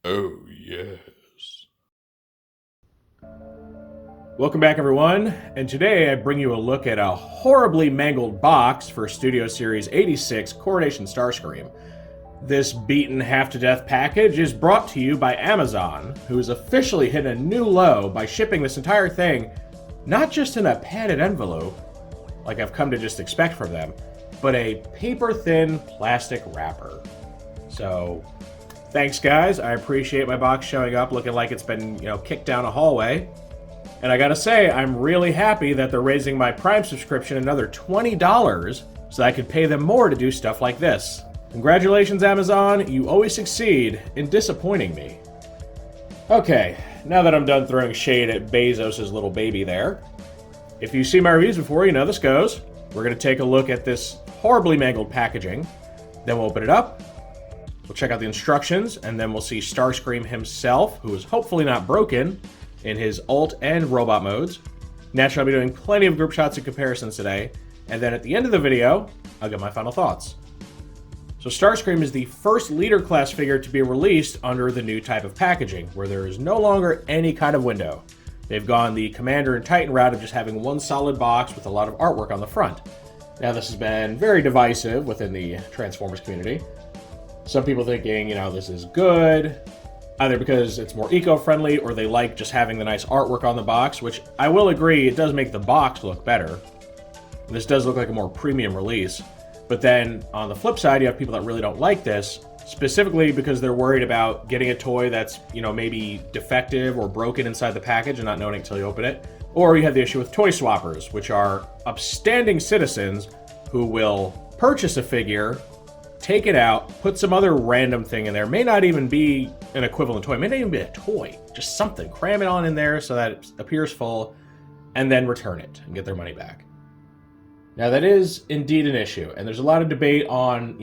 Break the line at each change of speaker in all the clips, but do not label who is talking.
Oh, yes.
Welcome back, everyone, and today I bring you a look at a horribly mangled box for Studio Series 86 Coronation Starscream. This beaten half-to-death package is brought to you by Amazon, who has officially hit a new low by shipping this entire thing not just in a padded envelope, like I've come to just expect from them, but a paper-thin plastic wrapper. So, thanks guys, I appreciate my box showing up looking like it's been, kicked down a hallway. And I gotta say, I'm really happy that they're raising my Prime subscription another $20 so I could pay them more to do stuff like this. Congratulations, Amazon, you always succeed in disappointing me. Okay, now that I'm done throwing shade at Bezos' little baby there, if you've seen my reviews before, you know this goes. We're gonna take a look at this horribly mangled packaging, then we'll open it up, we'll check out the instructions, and then we'll see Starscream himself, who is hopefully not broken, in his alt and robot modes. Naturally, I'll be doing plenty of group shots and comparisons today, and then at the end of the video, I'll get my final thoughts. So Starscream is the first leader class figure to be released under the new type of packaging, where there is no longer any kind of window. They've gone the Commander and Titan route of just having one solid box with a lot of artwork on the front. Now this has been very divisive within the Transformers community. Some people thinking, this is good, either because it's more eco-friendly or they like just having the nice artwork on the box, which I will agree, it does make the box look better. This does look like a more premium release. But then on the flip side, you have people that really don't like this, specifically because they're worried about getting a toy that's, maybe defective or broken inside the package and not knowing it until you open it. Or you have the issue with toy swappers, which are upstanding citizens who will purchase a figure, take it out, put some other random thing in there. May not even be an equivalent toy. May not even be a toy. Just something. Cram it on in there so that it appears full, and then return it and get their money back. Now that is indeed an issue, and there's a lot of debate on,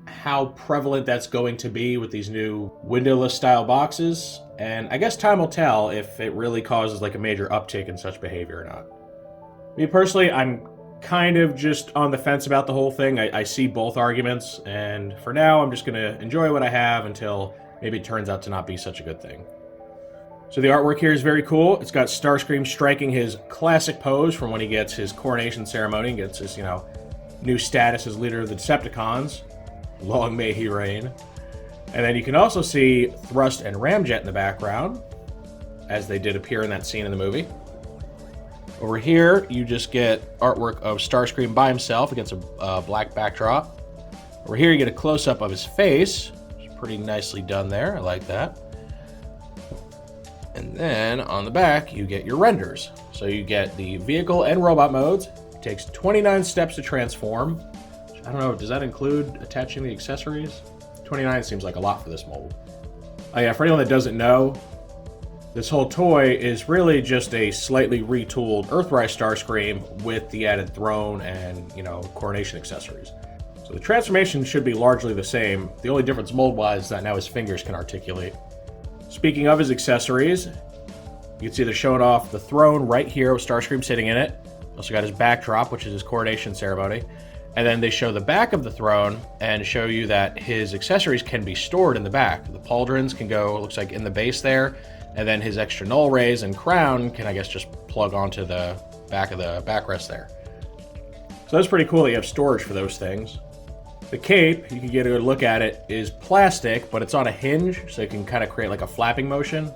how prevalent that's going to be with these new windowless style boxes, and I guess time will tell if it really causes like a major uptick in such behavior or not. Me personally, I'm kind of just on the fence about the whole thing. I see both arguments, and for now I'm just going to enjoy what I have until maybe it turns out to not be such a good thing. So the artwork here is very cool. It's got Starscream striking his classic pose from when he gets his coronation ceremony and gets his, new status as leader of the Decepticons. Long may he reign. And then you can also see Thrust and Ramjet in the background, as they did appear in that scene in the movie. Over here, you just get artwork of Starscream by himself against a black backdrop. Over here, you get a close-up of his face. It's pretty nicely done there. I like that. And then on the back, you get your renders. So you get the vehicle and robot modes. It takes 29 steps to transform. I don't know, does that include attaching the accessories? 29 seems like a lot for this mold. Oh yeah, for anyone that doesn't know, this whole toy is really just a slightly retooled Earthrise Starscream with the added throne and, coronation accessories. So the transformation should be largely the same. The only difference mold-wise is that now his fingers can articulate. Speaking of his accessories, you can see they're showing off the throne right here with Starscream sitting in it. Also got his backdrop, which is his coronation ceremony. And then they show the back of the throne and show you that his accessories can be stored in the back. The pauldrons can go, it looks like, in the base there. And then his extra null rays and crown can, I guess, just plug onto the back of the backrest there. So that's pretty cool that you have storage for those things. The cape, you can get a good look at it, is plastic, but it's on a hinge, so you can kind of create like a flapping motion.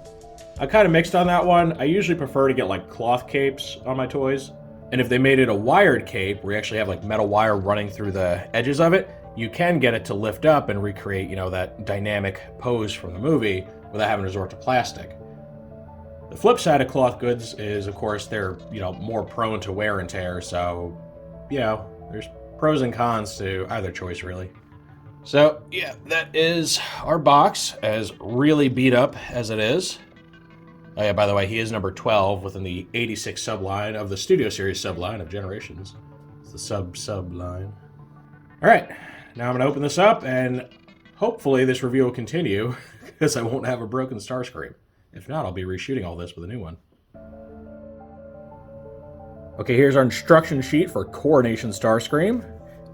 I'm kind of mixed on that one. I usually prefer to get like cloth capes on my toys. And if they made it a wired cape, where you actually have like metal wire running through the edges of it, you can get it to lift up and recreate, that dynamic pose from the movie without having to resort to plastic. The flip side of cloth goods is, of course, they're, more prone to wear and tear, so, there's pros and cons to either choice, really. So, yeah, that is our box, as really beat up as it is. Oh yeah, by the way, he is number 12 within the 86 subline of the Studio Series subline of Generations. It's the sub-line. Alright, now I'm going to open this up, and hopefully this review will continue, because I won't have a broken Starscream. If not, I'll be reshooting all this with a new one. Okay, here's our instruction sheet for Coronation Starscream.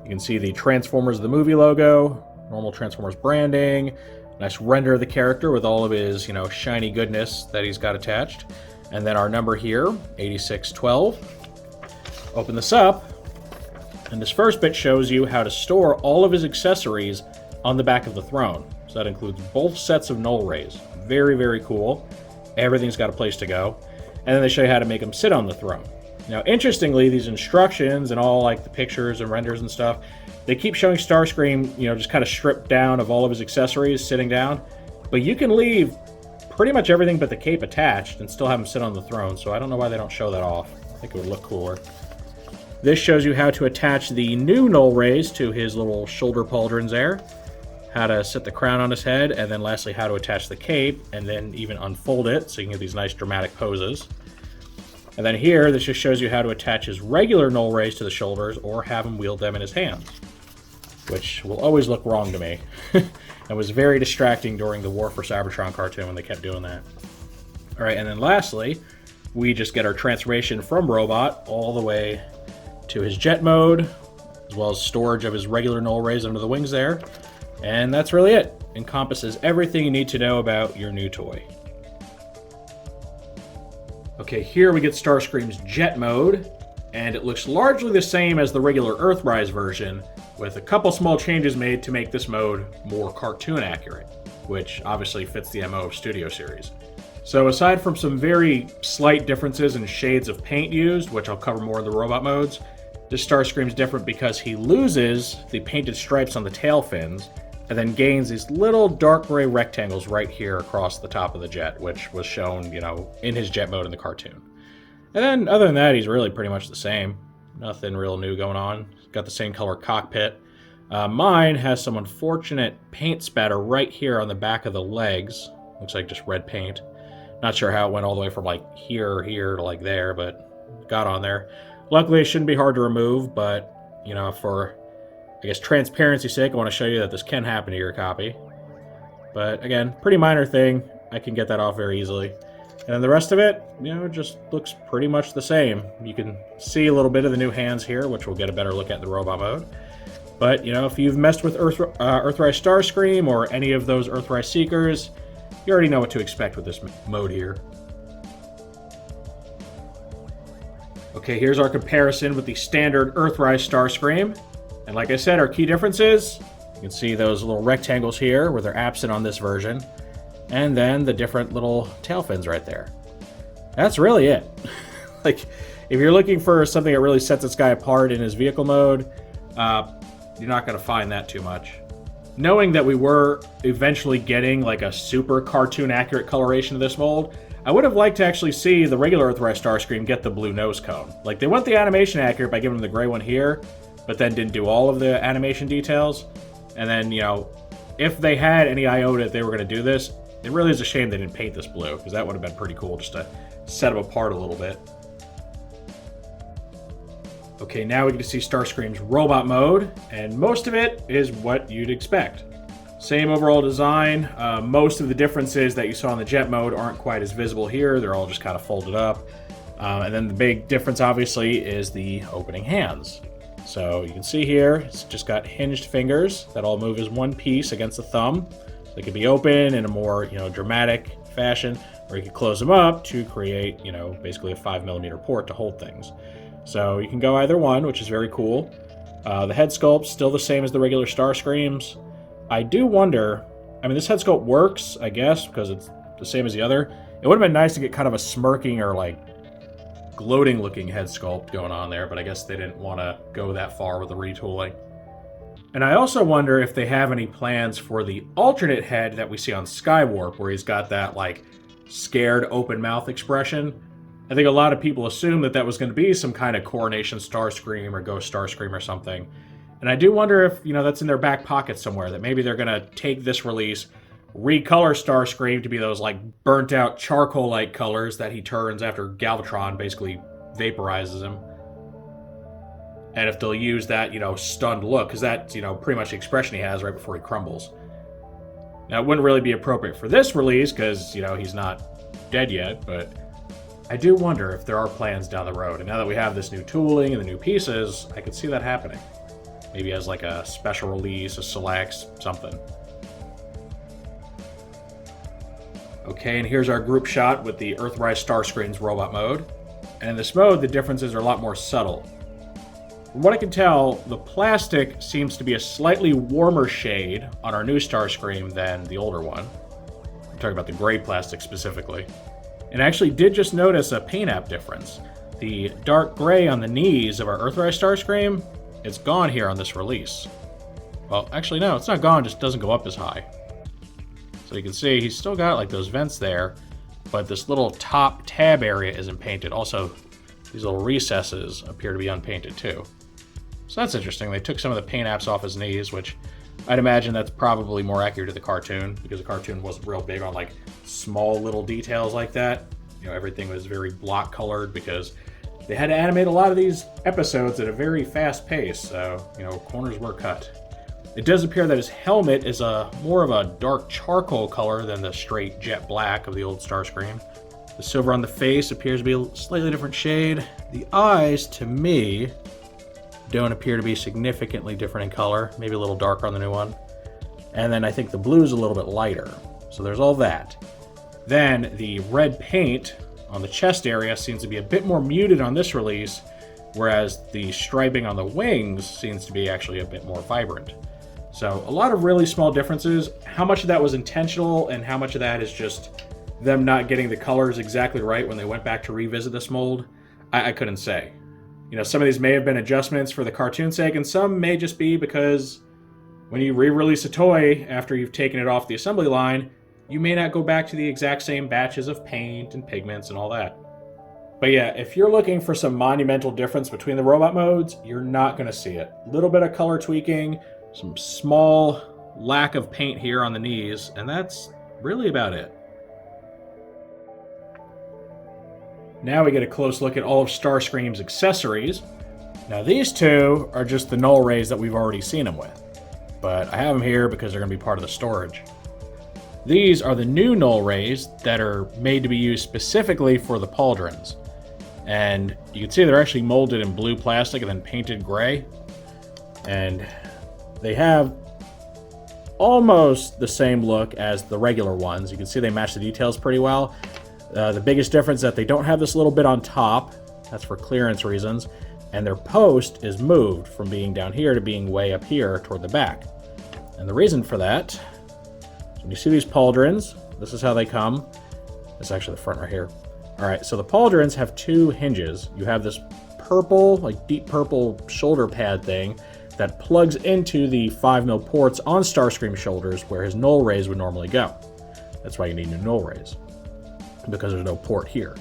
You can see the Transformers of the movie logo, normal Transformers branding, Nice render of the character with all of his, shiny goodness that he's got attached. And then our number here, 8612. Open this up, and this first bit shows you how to store all of his accessories on the back of the throne. So that includes both sets of null rays. Very, very cool. Everything's got a place to go. And then they show you how to make him sit on the throne. Now, interestingly, these instructions and all like the pictures and renders and stuff, they keep showing Starscream, just kind of stripped down of all of his accessories, sitting down. But you can leave pretty much everything but the cape attached and still have him sit on the throne, so I don't know why they don't show that off. I think it would look cooler. This shows you how to attach the new null rays to his little shoulder pauldrons there, how to set the crown on his head, and then lastly how to attach the cape, and then even unfold it so you can get these nice dramatic poses. And then here, this just shows you how to attach his regular null rays to the shoulders or have him wield them in his hands, which will always look wrong to me. And was very distracting during the War for Seibertron cartoon when they kept doing that. Alright, and then lastly, we just get our transformation from robot all the way to his jet mode, as well as storage of his regular null rays under the wings there. And that's really it. Encompasses everything you need to know about your new toy. Okay, here we get Starscream's jet mode, and it looks largely the same as the regular Earthrise version, with a couple small changes made to make this mode more cartoon accurate, which obviously fits the MO of Studio Series. So aside from some very slight differences in shades of paint used, which I'll cover more in the robot modes, this Starscream's different because he loses the painted stripes on the tail fins, and then gains these little dark gray rectangles right here across the top of the jet, which was shown, in his jet mode in the cartoon. And then other than that, he's really pretty much the same. Nothing real new going on. Got the same color cockpit. Mine has some unfortunate paint spatter right here on the back of the legs. Looks like just red paint. Not sure how it went all the way from like here to like there, but got on there. Luckily, it shouldn't be hard to remove, but, for, I guess, transparency's sake, I want to show you that this can happen to your copy. But again, pretty minor thing. I can get that off very easily. And then the rest of it, it just looks pretty much the same. You can see a little bit of the new hands here, which we'll get a better look at in the robot mode. But, if you've messed with Earthrise Starscream or any of those Earthrise Seekers, you already know what to expect with this mode here. Okay, here's our comparison with the standard Earthrise Starscream. And like I said, our key differences, you can see those little rectangles here where they're absent on this version. And then the different little tail fins right there. That's really it. Like, if you're looking for something that really sets this guy apart in his vehicle mode, you're not going to find that too much. Knowing that we were eventually getting like a super cartoon accurate coloration of this mold, I would have liked to actually see the regular Earthrise Starscream get the blue nose cone. Like, they went the animation accurate by giving him the gray one here, but then didn't do all of the animation details. And then, if they had any iota that they were going to do this, it really is a shame they didn't paint this blue, because that would have been pretty cool just to set them apart a little bit. Okay, now we get to see Starscream's robot mode, and most of it is what you'd expect. Same overall design. Most of the differences that you saw in the jet mode aren't quite as visible here. They're all just kind of folded up. And then the big difference, obviously, is the opening hands. So you can see here, it's just got hinged fingers that all move as one piece against the thumb. They can be open in a more, dramatic fashion, or you can close them up to create, basically a 5mm port to hold things. So you can go either one, which is very cool. The head sculpt's still the same as the regular Starscreams. I do wonder, this head sculpt works, I guess, because it's the same as the other. It would have been nice to get kind of a smirking or like gloating looking head sculpt going on there, but I guess they didn't want to go that far with the retooling. And I also wonder if they have any plans for the alternate head that we see on Skywarp, where he's got that like scared open mouth expression. I think a lot of people assumed that that was going to be some kind of Coronation Starscream or Ghost Starscream or something. And I do wonder if, that's in their back pocket somewhere, that maybe they're going to take this release, recolor Starscream to be those like burnt out charcoal-like colors that he turns after Galvatron basically vaporizes him. And if they'll use that, stunned look, because that's, pretty much the expression he has right before he crumbles. Now, it wouldn't really be appropriate for this release, because, he's not dead yet, but I do wonder if there are plans down the road. And now that we have this new tooling and the new pieces, I could see that happening. Maybe as like a special release, a selects, something. Okay, and here's our group shot with the Earthrise Starscream's robot mode. And in this mode, the differences are a lot more subtle. From what I can tell, the plastic seems to be a slightly warmer shade on our new Starscream than the older one. I'm talking about the gray plastic specifically. And I actually did just notice a paint app difference. The dark gray on the knees of our Earthrise Starscream, it's gone here on this release. Well, actually no, it's not gone, it just doesn't go up as high. So you can see he's still got like those vents there, but this little top tab area isn't painted. Also, these little recesses appear to be unpainted too. So that's interesting. They took some of the paint apps off his knees, which I'd imagine that's probably more accurate to the cartoon, because the cartoon wasn't real big on like small little details like that. You know, everything was very block colored because they had to animate a lot of these episodes at a very fast pace, so, you know, corners were cut. It does appear that his helmet is more of a dark charcoal color than the straight jet black of the old Starscream. The silver on the face appears to be a slightly different shade. The eyes, to me, don't appear to be significantly different in color, maybe a little darker on the new one. And then I think the blue is a little bit lighter. So there's all that. Then the red paint on the chest area seems to be a bit more muted on this release, whereas the striping on the wings seems to be actually a bit more vibrant. So a lot of really small differences. How much of that was intentional and how much of that is just them not getting the colors exactly right when they went back to revisit this mold, I couldn't say. You know, some of these may have been adjustments for the cartoon's sake, and some may just be because when you re-release a toy after you've taken it off the assembly line, you may not go back to the exact same batches of paint and pigments and all that. But yeah, if you're looking for some monumental difference between the robot modes, you're not going to see it. A little bit of color tweaking, some small lack of paint here on the knees, and that's really about it. Now we get a close look at all of Starscream's accessories. Now these two are just the null rays that we've already seen him with, but I have them here because they're going to be part of the storage. These are the new null rays that are made to be used specifically for the pauldrons. And you can see they're actually molded in blue plastic and then painted gray. And they have almost the same look as the regular ones. You can see they match the details pretty well. The biggest difference is that they don't have this little bit on top. That's for clearance reasons. And their post is moved from being down here to being way up here toward the back. And the reason for that, so when you see these pauldrons, this is how they come. It's actually the front right here. All right, so the pauldrons have two hinges. You have this purple, like deep purple shoulder pad thing that plugs into the 5mm ports on Starscream's shoulders where his null rays would normally go. That's why you need new null rays, because there's no port here.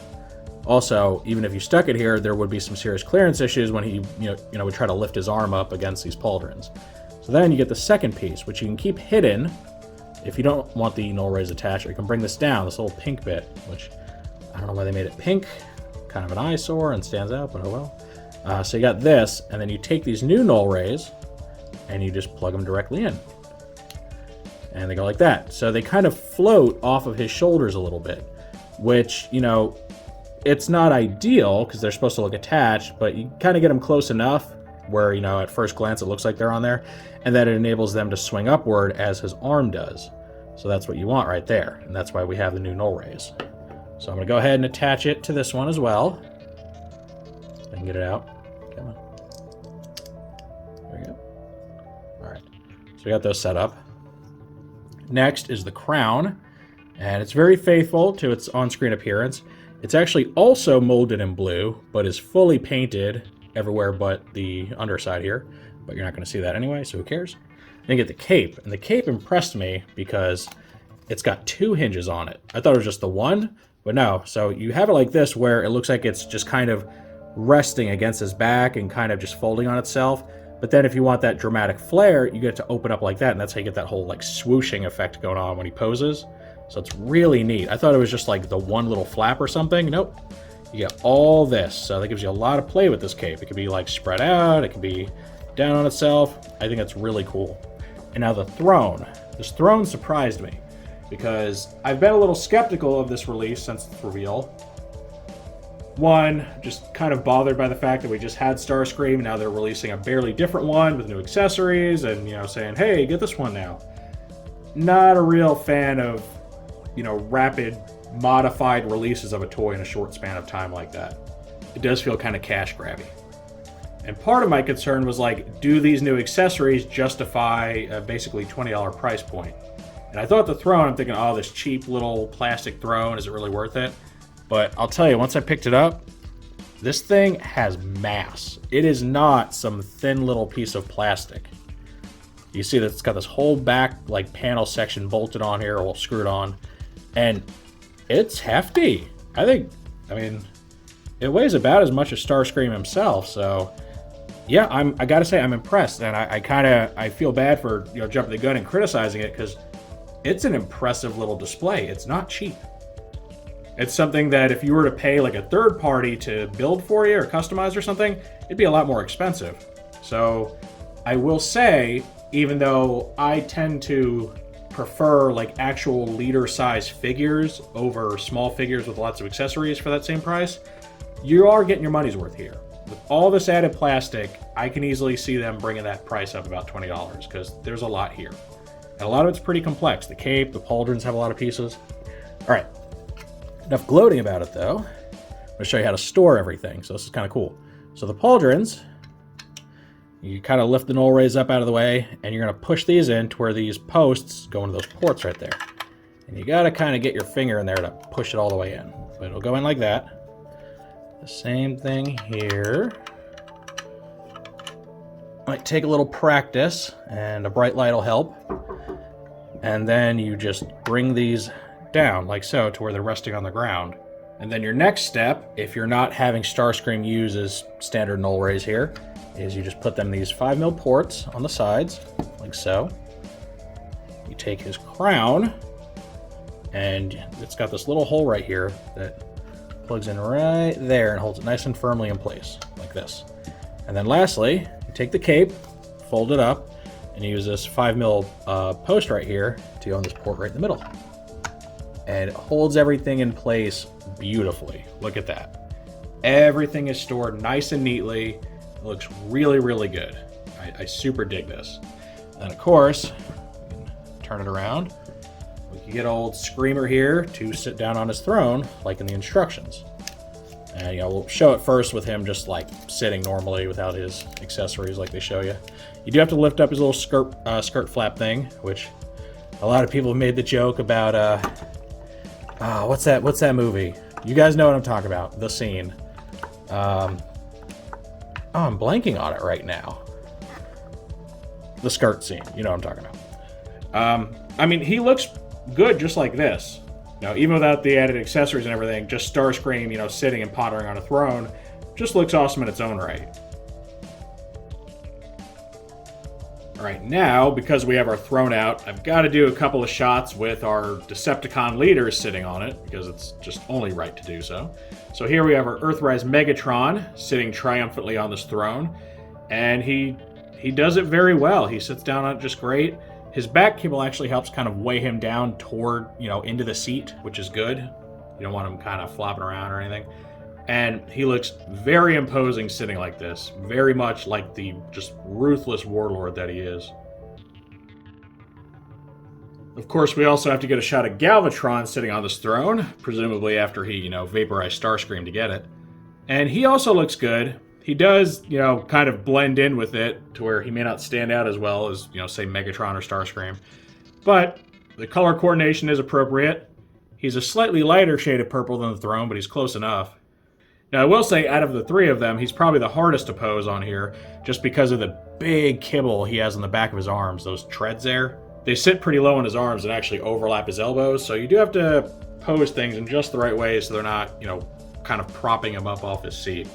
Also, even if you stuck it here, there would be some serious clearance issues when he would try to lift his arm up against these pauldrons. So then you get the second piece, which you can keep hidden if you don't want the null rays attached, or you can bring this down, this little pink bit, which I don't know why they made it pink, kind of an eyesore and stands out, but oh well. So you got this, and then you take these new null rays and you just plug them directly in. And they go like that. So they kind of float off of his shoulders a little bit, which, you know, it's not ideal because they're supposed to look attached, but you kind of get them close enough where, you know, at first glance it looks like they're on there, and that it enables them to swing upward as his arm does. So that's what you want right there, and that's why we have the new null rays. So I'm going to go ahead and attach it to this one as well. I can get it out. Come on. There we go. All right. So we got those set up. Next is the crown, and it's very faithful to its on-screen appearance. It's actually also molded in blue, but is fully painted everywhere but the underside here. But you're not going to see that anyway, so who cares? Then you get the cape, and the cape impressed me because it's got two hinges on it. I thought it was just the one, but no. So you have it like this where it looks like it's just kind of resting against his back and kind of just folding on itself. But then if you want that dramatic flare, you get to open up like that, and that's how you get that whole like swooshing effect going on when he poses. So it's really neat. I thought it was just like the one little flap or something. Nope. You get all this. So that gives you a lot of play with this cape. It can be like spread out. It can be down on itself. I think that's really cool. And now the throne. This throne surprised me because I've been a little skeptical of this release since its reveal. One, just kind of bothered by the fact that we just had Starscream, and now they're releasing a barely different one with new accessories and, you know, saying, hey, get this one now. Not a real fan of rapid modified releases of a toy in a short span of time like that. It does feel kind of cash grabby. And part of my concern was like, do these new accessories justify a basically $20 price point? And I thought the throne, I'm thinking, oh, this cheap little plastic throne, is it really worth it? But I'll tell you, once I picked it up, this thing has mass. It is not some thin little piece of plastic. You see that it's got this whole back like panel section bolted on here, or screwed on, and it's hefty. I mean, it weighs about as much as Starscream himself. So, yeah, I gotta say I'm impressed, and I feel bad for jumping the gun and criticizing it because it's an impressive little display. It's not cheap. It's something that if you were to pay like a third party to build for you or customize or something, it'd be a lot more expensive. So I will say, even though I tend to prefer like actual leader size figures over small figures with lots of accessories for that same price, you are getting your money's worth here. With all this added plastic, I can easily see them bringing that price up about $20 because there's a lot here. And a lot of it's pretty complex. The cape, the pauldrons have a lot of pieces. All right. Enough gloating about it, though. I'm going to show you how to store everything, so this is kind of cool. So the pauldrons, you kind of lift the null rays up out of the way, and you're going to push these in to where these posts go into those ports right there. And you got to kind of get your finger in there to push it all the way in. But it'll go in like that. The same thing here. Might take a little practice, and a bright light will help. And then you just bring these down like so to where they're resting on the ground. And then your next step, if you're not having Starscream use his standard null rays here, is you just put them in these 5mm ports on the sides like so. You take his crown, and it's got this little hole right here that plugs in right there and holds it nice and firmly in place like this. And then lastly, you take the cape, fold it up, and you use this 5mm post right here to go on this port right in the middle. And it holds everything in place beautifully. Look at that. Everything is stored nice and neatly. It looks really, really good. I super dig this. And of course, turn it around. We can get old Screamer here to sit down on his throne, like in the instructions. And we'll show it first with him just like sitting normally without his accessories like they show you. You do have to lift up his little skirt flap thing, which a lot of people have made the joke about what's that movie? You guys know what I'm talking about. The Scene. I'm blanking on it right now. The skirt scene. You know what I'm talking about. I mean, he looks good just like this. Even without the added accessories and everything, just Starscream, sitting and pondering on a throne, just looks awesome in its own right. Alright, now, because we have our throne out, I've got to do a couple of shots with our Decepticon leaders sitting on it, because it's just only right to do so. So here we have our Earthrise Megatron sitting triumphantly on this throne, and he does it very well. He sits down on it just great. His back cable actually helps kind of weigh him down toward, into the seat, which is good. You don't want him kind of flopping around or anything. And he looks very imposing sitting like this. Very much like the just ruthless warlord that he is. Of course, we also have to get a shot of Galvatron sitting on this throne, presumably after he, vaporized Starscream to get it. And he also looks good. He does, kind of blend in with it to where he may not stand out as well as, say Megatron or Starscream. But the color coordination is appropriate. He's a slightly lighter shade of purple than the throne, but he's close enough. Now, I will say, out of the three of them, he's probably the hardest to pose on here, just because of the big kibble he has on the back of his arms, those treads there. They sit pretty low on his arms and actually overlap his elbows, so you do have to pose things in just the right way so they're not, kind of propping him up off his seat.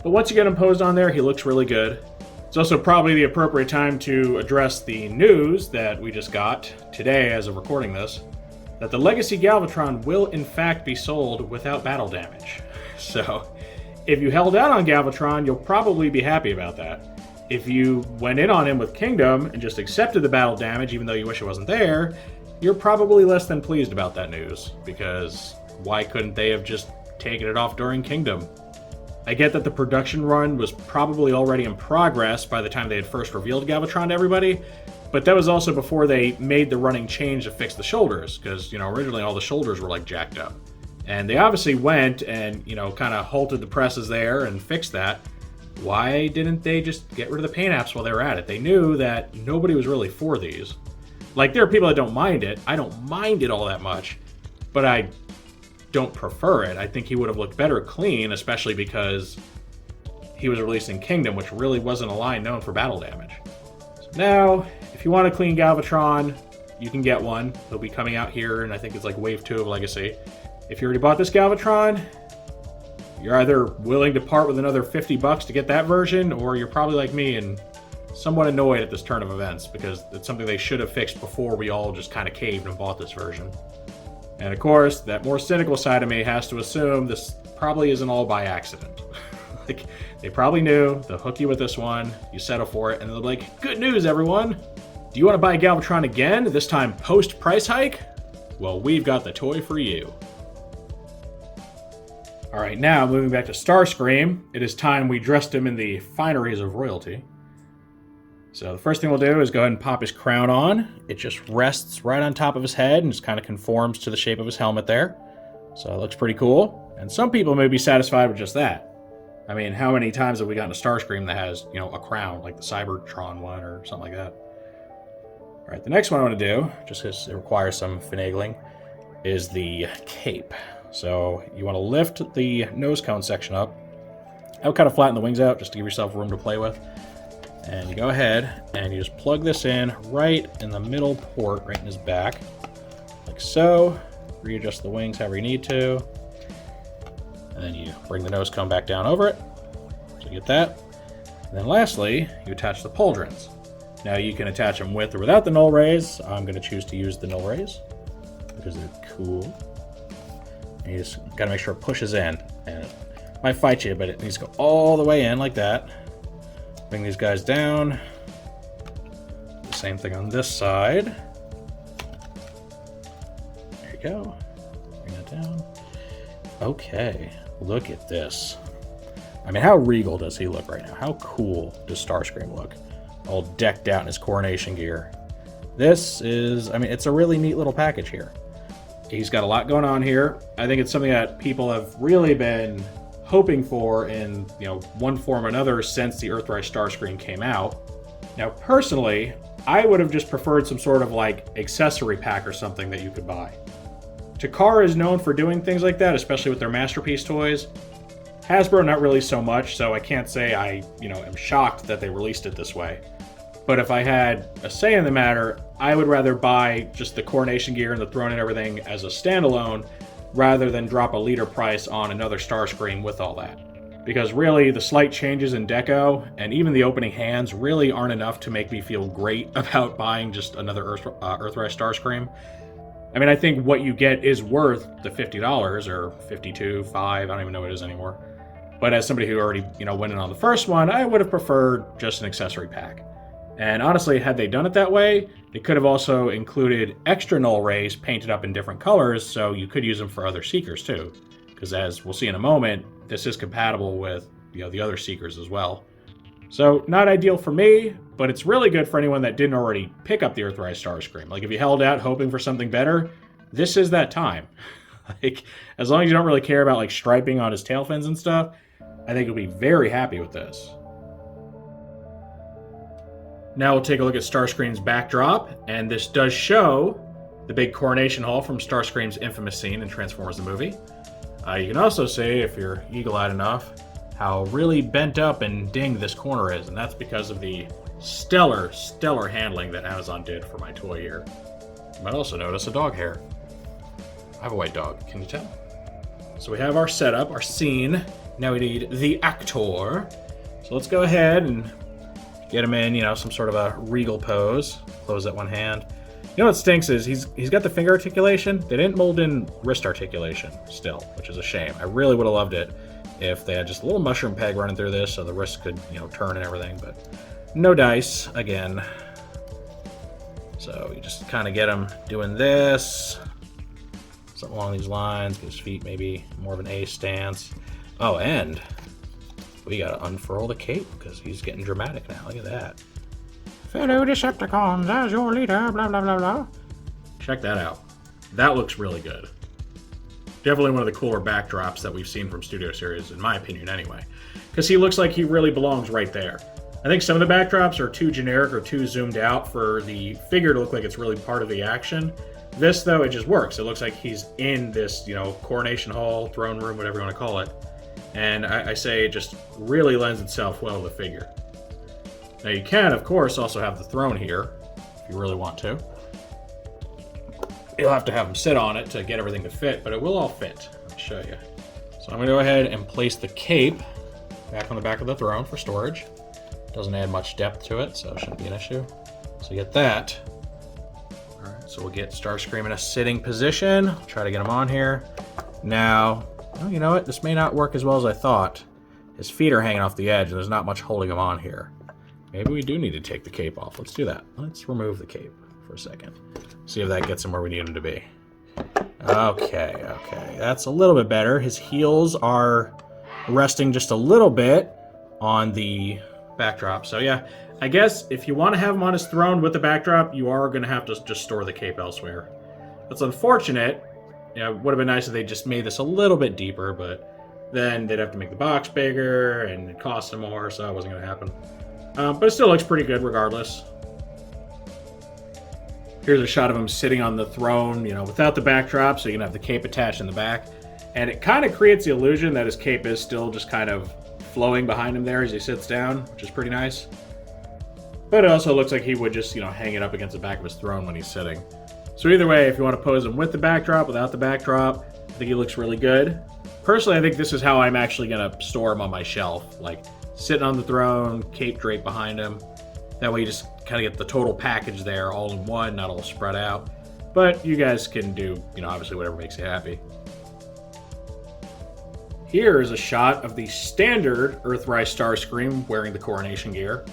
But once you get him posed on there, he looks really good. It's also probably the appropriate time to address the news that we just got today as of recording this, that the Legacy Galvatron will in fact be sold without battle damage. So, if you held out on Galvatron, you'll probably be happy about that. If you went in on him with Kingdom and just accepted the battle damage even though you wish it wasn't there, you're probably less than pleased about that news, because why couldn't they have just taken it off during Kingdom? I get that the production run was probably already in progress by the time they had first revealed Galvatron to everybody, But that was also before they made the running change to fix the shoulders, because, originally all the shoulders were, like, jacked up. And they obviously went and, kind of halted the presses there and fixed that. Why didn't they just get rid of the paint apps while they were at it? They knew that nobody was really for these. Like, there are people that don't mind it. I don't mind it all that much, but I don't prefer it. I think he would have looked better clean, especially because he was released in Kingdom, which really wasn't a line known for battle damage. So now, if you want a clean Galvatron, you can get one. They'll be coming out here, and I think it's like Wave 2 of Legacy. If you already bought this Galvatron, you're either willing to part with another $50 to get that version, or you're probably like me and somewhat annoyed at this turn of events, because it's something they should have fixed before we all just kind of caved and bought this version. And of course, that more cynical side of me has to assume this probably isn't all by accident. Like, they probably knew they'll hook you with this one, you settle for it, and they're like, good news, everyone! Do you want to buy Galvatron again, this time post-price hike? Well, we've got the toy for you. Alright, now moving back to Starscream, it is time we dressed him in the fineries of royalty. So the first thing we'll do is go ahead and pop his crown on. It just rests right on top of his head and just kind of conforms to the shape of his helmet there. So it looks pretty cool. And some people may be satisfied with just that. I mean, how many times have we gotten a Starscream that has, a crown, like the Seibertron one or something like that? Alright, the next one I want to do, just because it requires some finagling, is the cape. So you want to lift the nose cone section up. I would kind of flatten the wings out just to give yourself room to play with. And you go ahead and you just plug this in right in the middle port, right in his back. Like so. Readjust the wings however you need to. And then you bring the nose cone back down over it. So you get that. And then lastly, you attach the pauldrons. Now you can attach them with or without the null rays. I'm going to choose to use the null rays because they're cool. And you just got to make sure it pushes in. And it might fight you, but it needs to go all the way in like that. Bring these guys down. The same thing on this side. There you go. Bring that down. Okay, look at this. I mean, how regal does he look right now? How cool does Starscream look? All decked out in his coronation gear. This is, it's a really neat little package here. He's got a lot going on here. I think it's something that people have really been hoping for in, one form or another since the Earthrise Starscream came out. Now, personally, I would have just preferred some sort of, accessory pack or something that you could buy. Takara is known for doing things like that, especially with their Masterpiece toys. Hasbro, not really so much, so I can't say I, am shocked that they released it this way. But if I had a say in the matter, I would rather buy just the coronation gear and the throne and everything as a standalone, rather than drop a leader price on another Starscream with all that. Because really, the slight changes in deco, and even the opening hands, really aren't enough to make me feel great about buying just another Earthrise Starscream. I think what you get is worth the $50, or $52, $5, I don't even know what it is anymore. But as somebody who already, went in on the first one, I would have preferred just an accessory pack. And honestly, had they done it that way, they could have also included extra null rays painted up in different colors, so you could use them for other Seekers too. Because as we'll see in a moment, this is compatible with the other Seekers as well. So, not ideal for me, but it's really good for anyone that didn't already pick up the Earthrise Starscream. If you held out hoping for something better, this is that time. As long as you don't really care about striping on his tail fins and stuff, I think you'll be very happy with this. Now we'll take a look at Starscream's backdrop, and this does show the big coronation hall from Starscream's infamous scene in Transformers the movie. You can also see, if you're eagle-eyed enough, how really bent up and dinged this corner is, and that's because of the stellar handling that Amazon did for my toy here. You might also notice a dog hair. I have a white dog, can you tell? So we have our setup, our scene. Now we need the actor. So let's go ahead and get him in, some sort of a regal pose. Close that one hand. What stinks is he's got the finger articulation. They didn't mold in wrist articulation still, which is a shame. I really would have loved it if they had just a little mushroom peg running through this so the wrist could, turn and everything, but no dice again. So you just kind of get him doing this, something along these lines, get his feet maybe more of an A stance. Oh, and we gotta unfurl the cape because he's getting dramatic now. Look at that. Fellow Decepticons, as your leader, blah, blah, blah, blah. Check that out. That looks really good. Definitely one of the cooler backdrops that we've seen from Studio Series, in my opinion, anyway. Because he looks like he really belongs right there. I think some of the backdrops are too generic or too zoomed out for the figure to look like it's really part of the action. This, though, it just works. It looks like he's in this, Coronation Hall, throne room, whatever you want to call it. And I say it just really lends itself well to the figure. Now you can, of course, also have the throne here, if you really want to. You'll have to have him sit on it to get everything to fit, but it will all fit. I'll show you. So I'm going to go ahead and place the cape back on the back of the throne for storage. Doesn't add much depth to it, so it shouldn't be an issue. So you get that. Alright, so we'll get Starscream in a sitting position. Try to get him on here. Now, well, you know what? This may not work as well as I thought. His feet are hanging off the edge, and there's not much holding him on here. Maybe we do need to take the cape off. Let's do that. Let's remove the cape for a second. See if that gets him where we need him to be. Okay. That's a little bit better. His heels are resting just a little bit on the backdrop. So yeah, I guess if you want to have him on his throne with the backdrop, you are going to have to just store the cape elsewhere. That's unfortunate. Yeah, it would have been nice if they just made this a little bit deeper, but then they'd have to make the box bigger and it cost them more, so that wasn't going to happen. But it still looks pretty good regardless. Here's a shot of him sitting on the throne, without the backdrop, so you can have the cape attached in the back. And it kind of creates the illusion that his cape is still just kind of flowing behind him there as he sits down, which is pretty nice. But it also looks like he would just, hang it up against the back of his throne when he's sitting. So either way, if you want to pose him with the backdrop, without the backdrop, I think he looks really good. Personally, I think this is how I'm actually going to store him on my shelf. Like, sitting on the throne, cape draped behind him. That way you just kind of get the total package there, all in one, not all spread out. But you guys can do, obviously whatever makes you happy. Here is a shot of the standard Earthrise Starscream wearing the Coronation gear.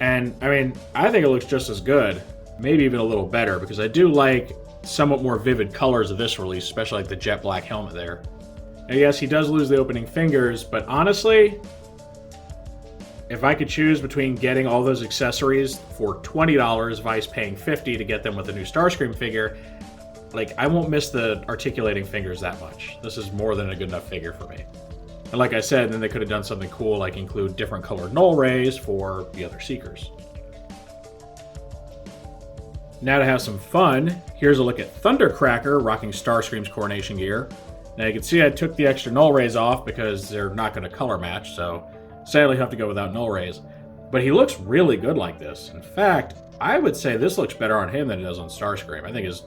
And, I think it looks just as good. Maybe even a little better, because I do like somewhat more vivid colors of this release, especially like the jet black helmet there. Now, yes, he does lose the opening fingers, but honestly, if I could choose between getting all those accessories for $20 versus paying $50 to get them with a new Starscream figure, I won't miss the articulating fingers that much. This is more than a good enough figure for me. And like I said, then they could have done something cool, like include different colored null rays for the other Seekers. Now to have some fun, here's a look at Thundercracker rocking Starscream's Coronation gear. Now you can see I took the extra null rays off because they're not going to color match, so sadly have to go without null rays. But he looks really good like this. In fact, I would say this looks better on him than it does on Starscream. I think his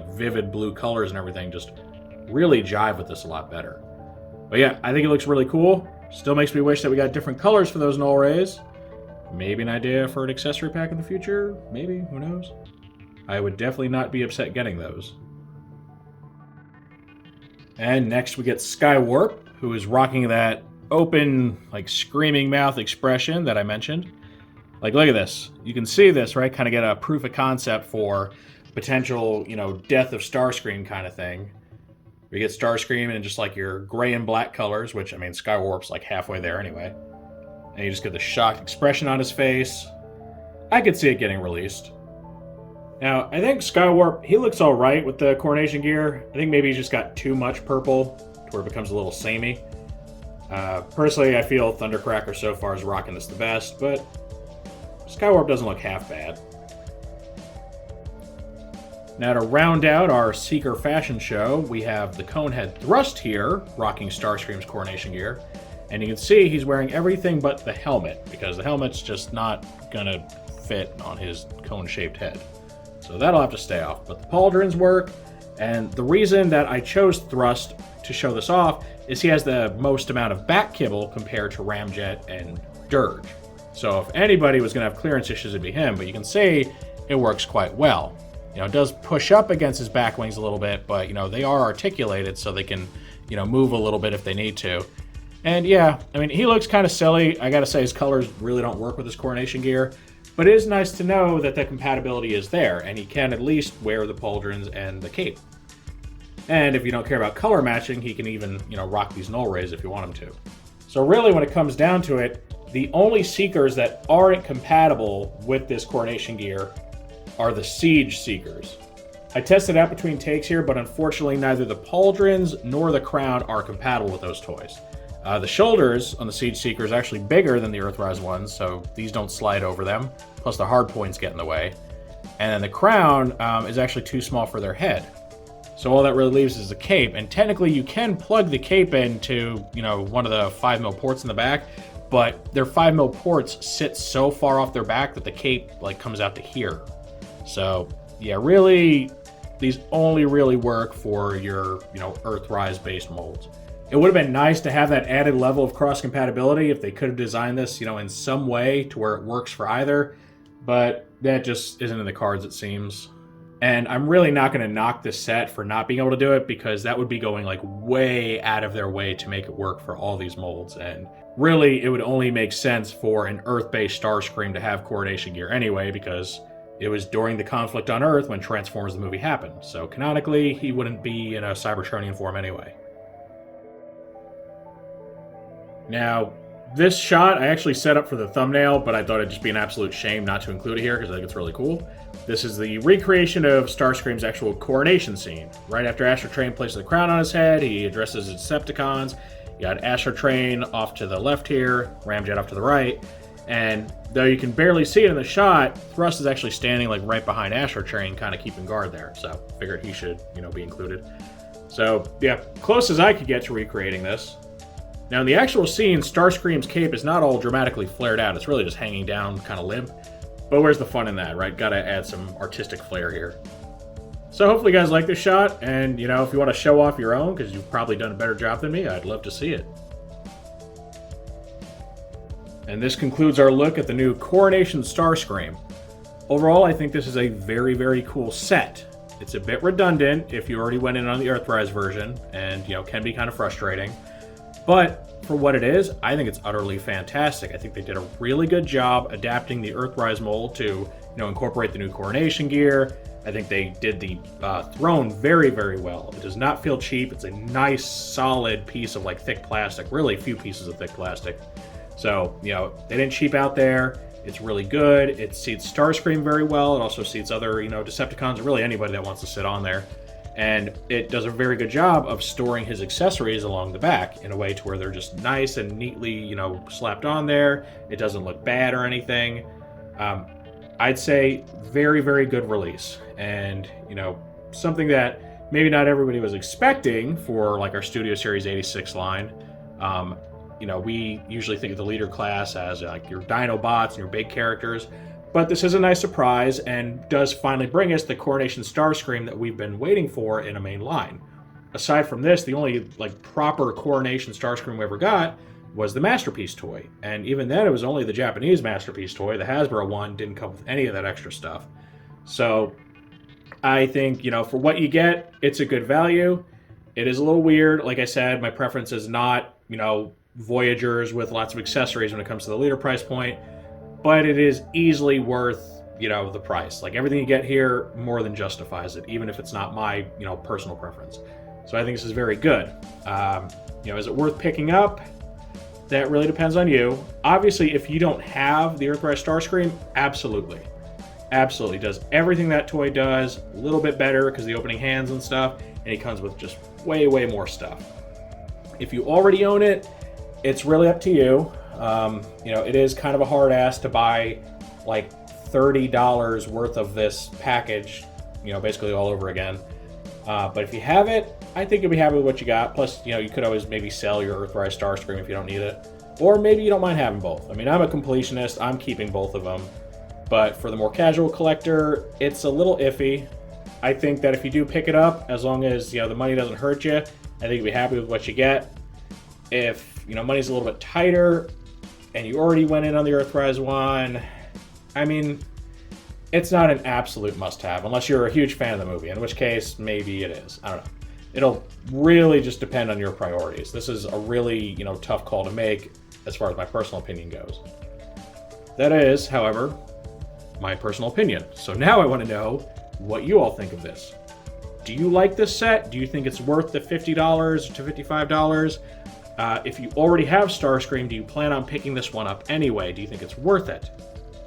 vivid blue colors and everything just really jive with this a lot better. But yeah, I think it looks really cool. Still makes me wish that we got different colors for those null rays. Maybe an idea for an accessory pack in the future? Maybe, who knows? I would definitely not be upset getting those. And next we get Skywarp, who is rocking that open, screaming mouth expression that I mentioned. Look at this. You can see this, right? Kind of get a proof of concept for potential, death of Starscream kind of thing. We get Starscream in just your gray and black colors, which, Skywarp's halfway there anyway. And you just get the shocked expression on his face. I could see it getting released. Now, I think Skywarp, he looks alright with the Coronation gear. I think maybe he's just got too much purple to where it becomes a little samey. Personally, I feel Thundercracker so far is rocking this the best, but Skywarp doesn't look half bad. Now to round out our Seeker fashion show, we have the Conehead Thrust here, rocking Starscream's Coronation gear. And you can see he's wearing everything but the helmet, because the helmet's just not gonna fit on his cone-shaped head. So that'll have to stay off. But the pauldrons work, and the reason that I chose Thrust to show this off is he has the most amount of back kibble compared to Ramjet and Dirge. So if anybody was going to have clearance issues, it'd be him, but you can see it works quite well. It does push up against his back wings a little bit, but, they are articulated so they can, move a little bit if they need to. And yeah, he looks kind of silly. I gotta say his colors really don't work with his Coronation gear, but it is nice to know that the compatibility is there, and he can at least wear the pauldrons and the cape. And if you don't care about color matching, he can even, rock these null rays if you want him to. So really, when it comes down to it, The only Seekers that aren't compatible with this Coronation gear are the Siege Seekers. I tested out between takes here, but unfortunately neither the Pauldrons nor the Crown are compatible with those toys. The shoulders on the Siege Seeker is actually bigger than the Earthrise ones, so these don't slide over them, plus the hard points get in the way. And then the Crown is actually too small for their head. So all that really leaves is the cape, and technically you can plug the cape into, one of the 5mm ports in the back, but their 5mm ports sit so far off their back that the cape comes out to here. So yeah, really, these only really work for your, Earthrise based molds. It would have been nice to have that added level of cross compatibility if they could have designed this, in some way to where it works for either, but that just isn't in the cards, it seems. And I'm really not going to knock this set for not being able to do it, because that would be going way out of their way to make it work for all these molds. And really, it would only make sense for an Earth-based Starscream to have Coronation gear anyway, because it was during the conflict on Earth when Transformers the movie happened. So canonically, he wouldn't be in a Cybertronian form anyway. Now, this shot I actually set up for the thumbnail, but I thought it'd just be an absolute shame not to include it here because I think it's really cool. This is the recreation of Starscream's actual coronation scene. Right after Astrotrain places the crown on his head, he addresses the Decepticons. You got Astrotrain off to the left here, Ramjet off to the right, and though you can barely see it in the shot, Thrust is actually standing right behind Astrotrain, kind of keeping guard there. So figured he should, be included. So yeah, close as I could get to recreating this. Now in the actual scene, Starscream's cape is not all dramatically flared out. It's really just hanging down, kind of limp. But where's the fun in that, right? Gotta add some artistic flair here. So hopefully you guys like this shot, and if you want to show off your own, because you've probably done a better job than me, I'd love to see it. And this concludes our look at the new Coronation Starscream. Overall, I think this is a very, very cool set. It's a bit redundant if you already went in on the Earthrise version, and can be kind of frustrating. But for what it is, I think it's utterly fantastic. I think they did a really good job adapting the Earthrise mold to, incorporate the new Coronation gear. I think they did the throne very, very well. It does not feel cheap. It's a nice, solid piece of thick plastic. Really, a few pieces of thick plastic. So, they didn't cheap out there. It's really good. It seats Starscream very well. It also seats other, Decepticons, or really anybody that wants to sit on there. And it does a very good job of storing his accessories along the back in a way to where they're just nice and neatly, slapped on there. It doesn't look bad or anything. I'd say very, very good release. And, something that maybe not everybody was expecting for our Studio Series 86 line. We usually think of the leader class as your Dinobots and your big characters. But this is a nice surprise and does finally bring us the Coronation Starscream that we've been waiting for in a main line. Aside from this, the only proper Coronation Starscream we ever got was the Masterpiece toy. And even then, it was only the Japanese Masterpiece toy. The Hasbro one didn't come with any of that extra stuff. So I think, for what you get, it's a good value. It is a little weird. Like I said, my preference is not, Voyagers with lots of accessories when it comes to the leader price point. But it is easily worth, the price. Everything you get here more than justifies it, even if it's not my, personal preference. So I think this is very good. Is it worth picking up? That really depends on you. Obviously, if you don't have the Earthrise Starscream, absolutely. Absolutely. Does everything that toy does, a little bit better because of the opening hands and stuff, and it comes with just way, way more stuff. If you already own it, it's really up to you. It is kind of a hard ass to buy $30 worth of this package, basically all over again. But if you have it, I think you'll be happy with what you got. Plus, you could always maybe sell your Earthrise Starscream if you don't need it. Or maybe you don't mind having both. I mean, I'm a completionist. I'm keeping both of them. But for the more casual collector, it's a little iffy. I think that if you do pick it up, as long as, the money doesn't hurt you, I think you'll be happy with what you get. If, money's a little bit tighter, and you already went in on the Earthrise one, I mean, it's not an absolute must-have, unless you're a huge fan of the movie, in which case, maybe it is. I don't know. It'll really just depend on your priorities. This is a really, tough call to make as far as my personal opinion goes. That is, however, my personal opinion. So now I want to know what you all think of this. Do you like this set? Do you think it's worth the $50 to $55? If you already have Starscream, do you plan on picking this one up anyway? Do you think it's worth it?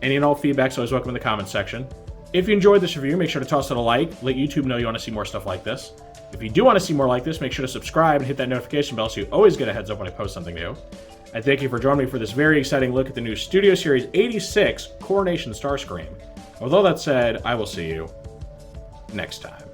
Any and all feedback's always welcome in the comments section. If you enjoyed this review, make sure to toss it a like. Let YouTube know you want to see more stuff like this. If you do want to see more like this, make sure to subscribe and hit that notification bell so you always get a heads up when I post something new. I thank you for joining me for this very exciting look at the new Studio Series 86 Coronation Starscream. With all that said, I will see you next time.